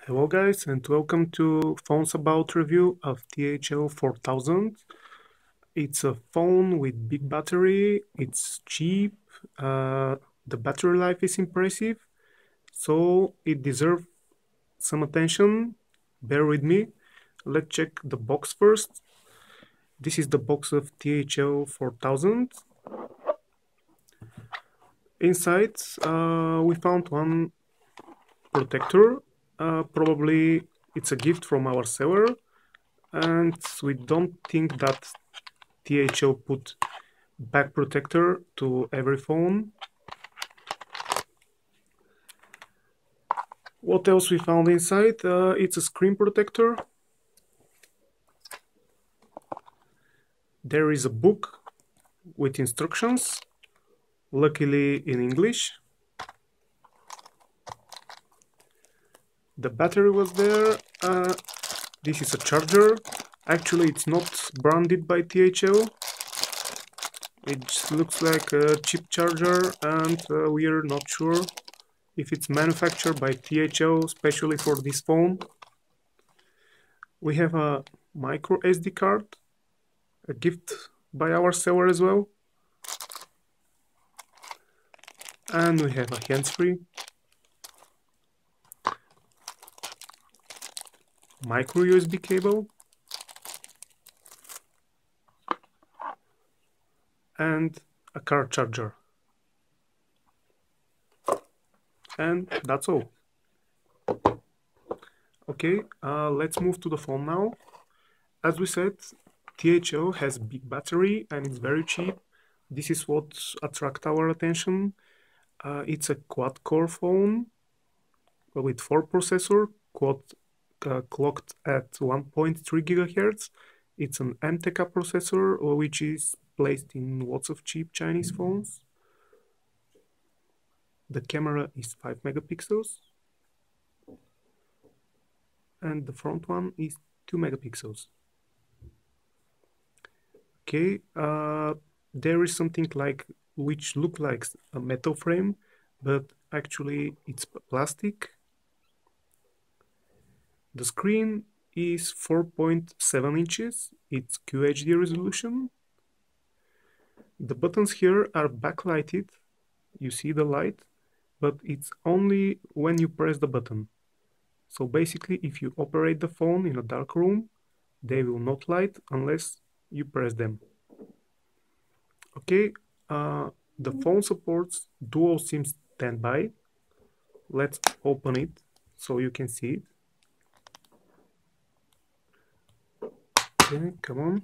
Hello guys, and welcome to Phones About review of THL 4000. It's a phone with big battery, it's cheap, the battery life is impressive, so it deserves some attention. Bear with me. Let's check the box first. This is the box of THL 4000. Inside we found one protector. Probably it's a gift from our seller, and we don't think that THL put back protector to every phone. What else we found inside? It's a screen protector. There is a book with instructions, luckily in English. The battery was there. This is a charger. Actually, it's not branded by THL. It just looks like a cheap charger, and we are not sure if it's manufactured by THL, especially for this phone. We have a micro SD card, a gift by our seller as well. And we have a hands-free, micro USB cable, and a car charger. And that's all. Okay, let's move to the phone now. As we said, THL has big battery and it's very cheap. This is what attracts our attention. It's a quad-core phone with 4 processor, clocked at 1.3 GHz. It's an MTK processor, which is placed in lots of cheap Chinese phones. The camera is 5 megapixels. And the front one is 2 megapixels. Okay, there is something like which look like a metal frame, but actually it's plastic. The screen is 4.7 inches. It's QHD resolution. The buttons here are backlighted. You see the light, but it's only when you press the button. So basically, if you operate the phone in a dark room, they will not light unless you press them. Okay, the phone supports dual SIM standby. Let's open it so you can see it. Okay, come on.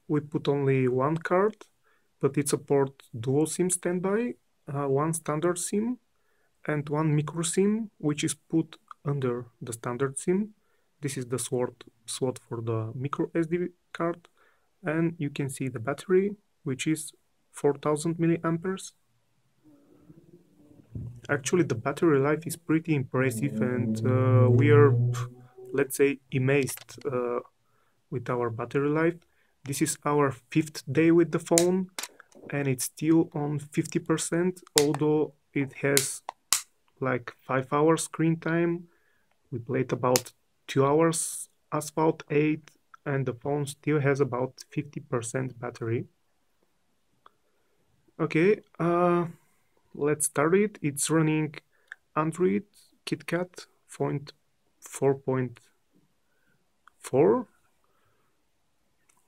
We put only one card, but it supports dual SIM standby, one standard SIM, and one micro SIM, which is put under the standard SIM. This is the slot for the micro SD card, and you can see the battery, which is 4000 milliamperes. Actually, the battery life is pretty impressive, and we are, let's say, amazed with our battery life. This is our 5th day with the phone, and it's still on 50%, although it has like 5 hours screen time. We played about 2 hours Asphalt 8, and the phone still has about 50% battery. Okay, let's start it. It's running Android KitKat 4.4.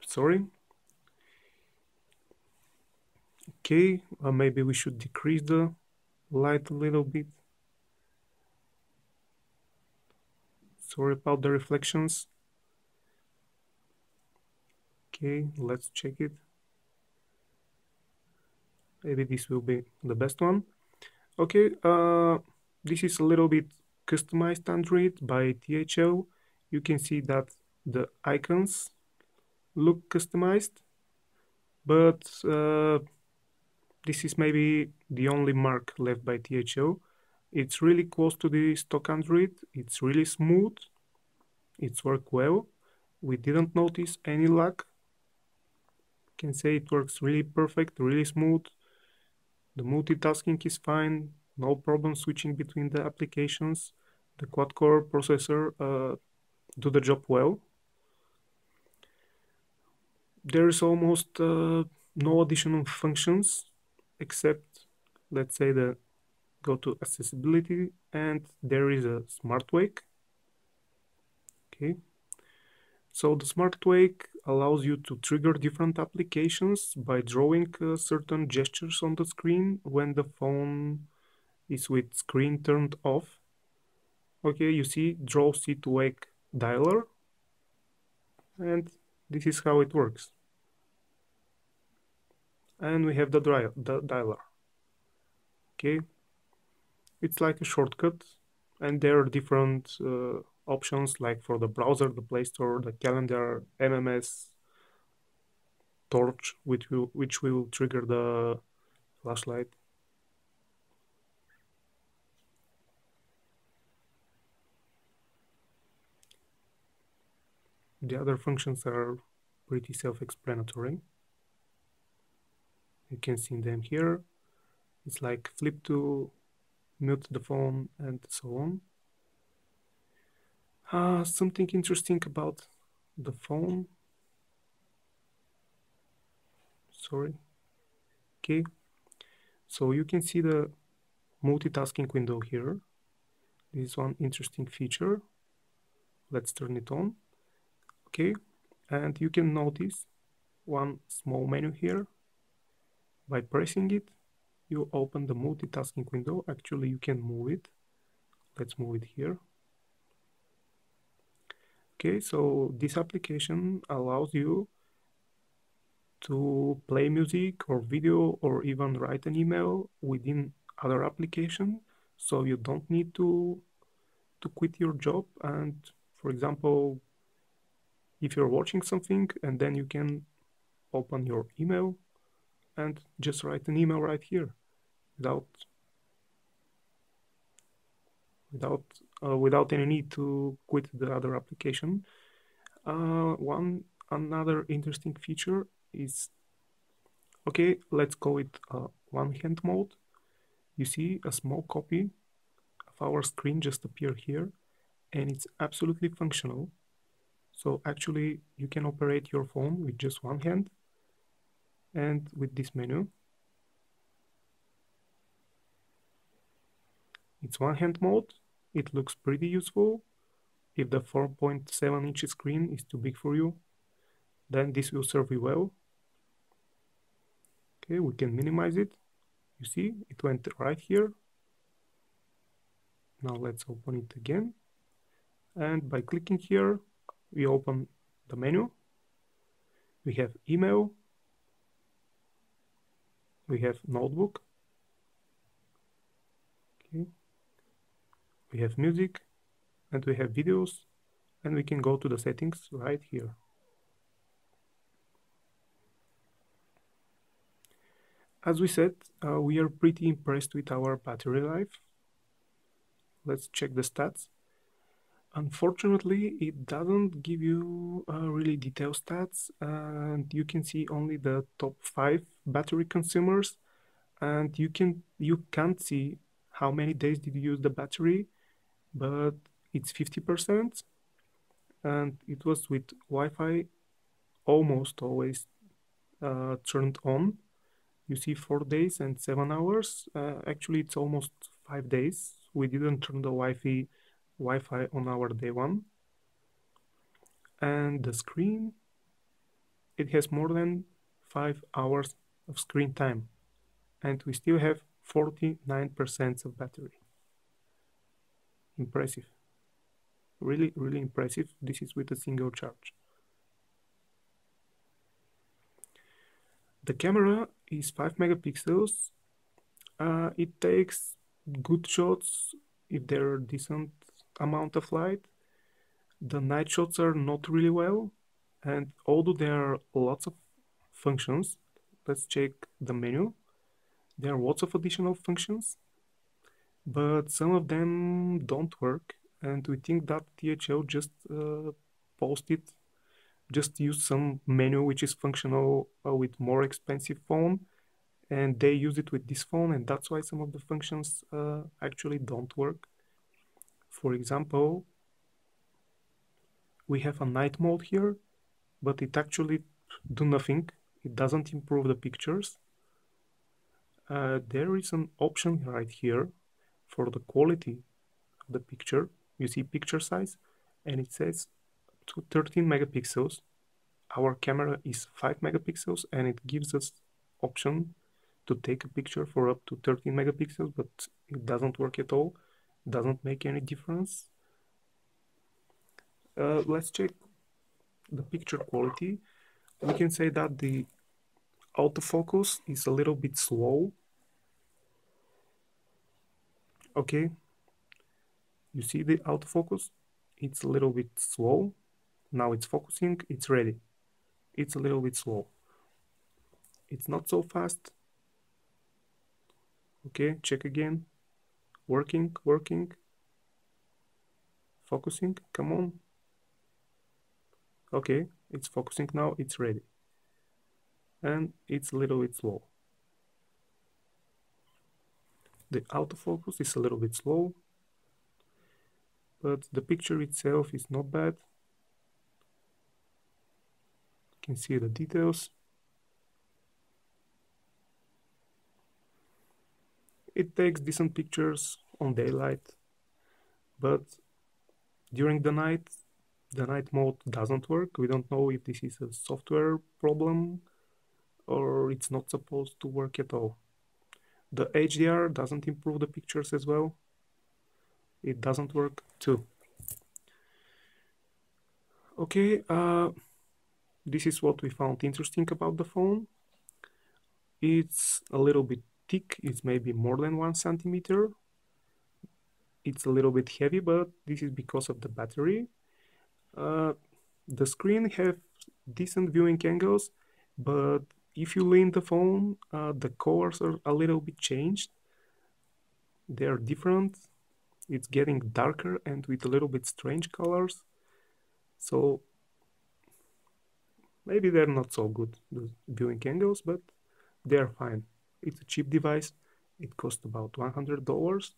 Sorry. Okay, maybe we should decrease the light a little bit. Sorry about the reflections. Okay, let's check it. Maybe this will be the best one. Okay, this is a little bit customized Android by THL. You can see that the icons look customized, but this is maybe the only mark left by THL. It's really close to the stock Android. It's really smooth. It's worked well. We didn't notice any lag. Can say it works really perfect, really smooth. The multitasking is fine. no problem switching between the applications. The quad-core processor do the job well. There is almost no additional functions except, let's say, the go to accessibility, and there is a smart wake. Okay, so the smart wake allows you to trigger different applications by drawing certain gestures on the screen when the phone is with screen turned off. Okay, you see draw seat wake dialer, and this is how it works. And we have the dialer. Okay, it's like a shortcut, and there are different options, like for the browser, the Play Store, the calendar, MMS, torch, which will trigger the flashlight. The other functions are pretty self-explanatory. You can see them here. It's like flip to mute the phone and so on. Something interesting about the phone. Sorry. Okay. So you can see the multitasking window here. This is one interesting feature. Let's turn it on. Okay. And you can notice one small menu here. By pressing it, you open the multitasking window. Actually, you can move it. Let's move it here. Okay, so this application allows you to play music or video or even write an email within other application, so you don't need to quit your job. And for example, if you're watching something, and then you can open your email and just write an email right here without any need to quit the other application. Another interesting feature is, okay, let's call it one hand mode. You see a small copy of our screen just appear here, and it's absolutely functional. So actually you can operate your phone with just one hand and with this menu. It's one hand mode. It looks pretty useful. If the 4.7-inch screen is too big for you, then this will serve you well. Okay, we can minimize it. You see, it went right here. Now let's open it again. And by clicking here, we open the menu. We have email. We have notebook. Okay. We have music, and we have videos, and we can go to the settings right here. As we said, we are pretty impressed with our battery life. Let's check the stats. Unfortunately, it doesn't give you really detailed stats, and you can see only the top 5 battery consumers, and you can't see how many days did you use the battery, but it's 50%, and it was with Wi-Fi almost always turned on. You see 4 days and 7 hours. Actually, it's almost 5 days. We didn't turn the Wi-Fi on our day one. And the screen, it has more than 5 hours of screen time, and we still have 49% of battery. Impressive. Really, really impressive. This is with a single charge. The camera is 5 megapixels. It takes good shots if there are decent amount of light. The night shots are not really well, and although there are lots of functions, let's check the menu. There are lots of additional functions, but some of them don't work, and we think that THL just just use some menu which is functional with more expensive phone, and they use it with this phone, and that's why some of the functions actually don't work. For example, we have a night mode here, but it actually do nothing. It doesn't improve the pictures. There is an option right here for the quality of the picture. You see picture size, and it says to 13 megapixels. Our camera is 5 megapixels, and it gives us option to take a picture for up to 13 megapixels, but it doesn't work at all. It doesn't make any difference. Let's check the picture quality. We can say that the autofocus is a little bit slow. Okay, you see the autofocus? It's a little bit slow. Now it's focusing, it's ready. It's a little bit slow. It's not so fast. Okay, check again. Working. Focusing, come on. Okay, it's focusing now, it's ready. And it's a little bit slow. The autofocus is a little bit slow, but the picture itself is not bad. You can see the details. It takes decent pictures on daylight, but during the night mode doesn't work. We don't know if this is a software problem or it's not supposed to work at all. The HDR doesn't improve the pictures as well. It doesn't work too. Okay, this is what we found interesting about the phone. It's a little bit thick, it's maybe more than 1 centimeter. It's a little bit heavy, but this is because of the battery. The screen have decent viewing angles, but if you lean the phone, the colors are a little bit changed. They are different. It's getting darker and with a little bit strange colors. So maybe they're not so good, the viewing angles, but they're fine. It's a cheap device. It costs about $100.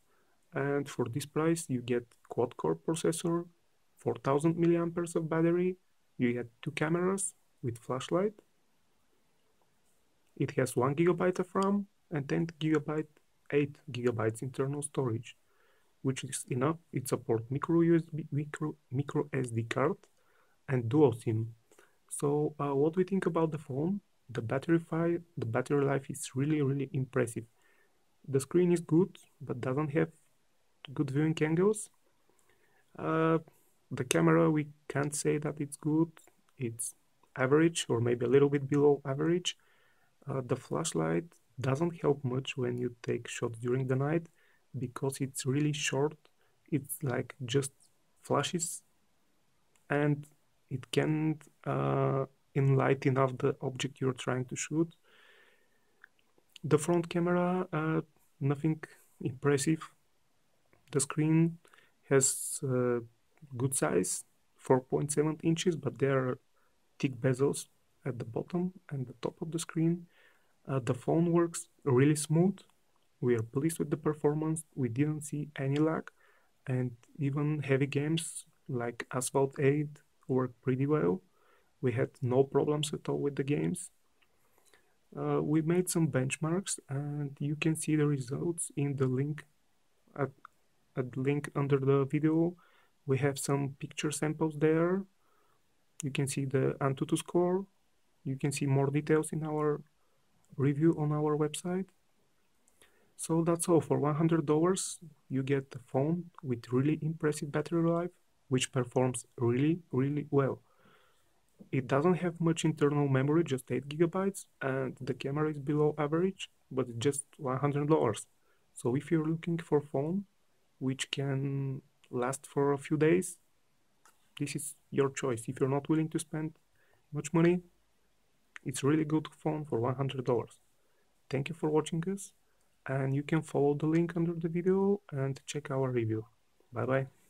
And for this price, you get quad-core processor, 4000 milliamperes of battery, you get 2 cameras with flashlight. It has 1 gigabyte of RAM and 8 gigabytes internal storage, which is enough. It supports micro SD card and dual SIM. So what we think about the phone? The battery life is really impressive. The screen is good, but doesn't have good viewing angles. The camera, we can't say that it's good. It's average or maybe a little bit below average. The flashlight doesn't help much when you take shots during the night because it's really short. It's like just flashes and it can't enlighten enough the object you're trying to shoot. The front camera, nothing impressive. The screen has good size, 4.7 inches, but there are thick bezels at the bottom and the top of the screen. The phone works really smooth. We are pleased with the performance. We didn't see any lag, and even heavy games like Asphalt 8 work pretty well. We had no problems at all with the games. We made some benchmarks, and you can see the results in the link at the link under the video. We have some picture samples there. You can see the Antutu score. You can see more details in our review on our website. So that's all. For $100, you get a phone with really impressive battery life, which performs really well. It doesn't have much internal memory, just 8 gigabytes, and the camera is below average, but it's just $100. So if you're looking for a phone which can last for a few days, this is your choice. If you're not willing to spend much money, it's a really good phone for $100. Thank you for watching us, and you can follow the link under the video and check our review. Bye bye.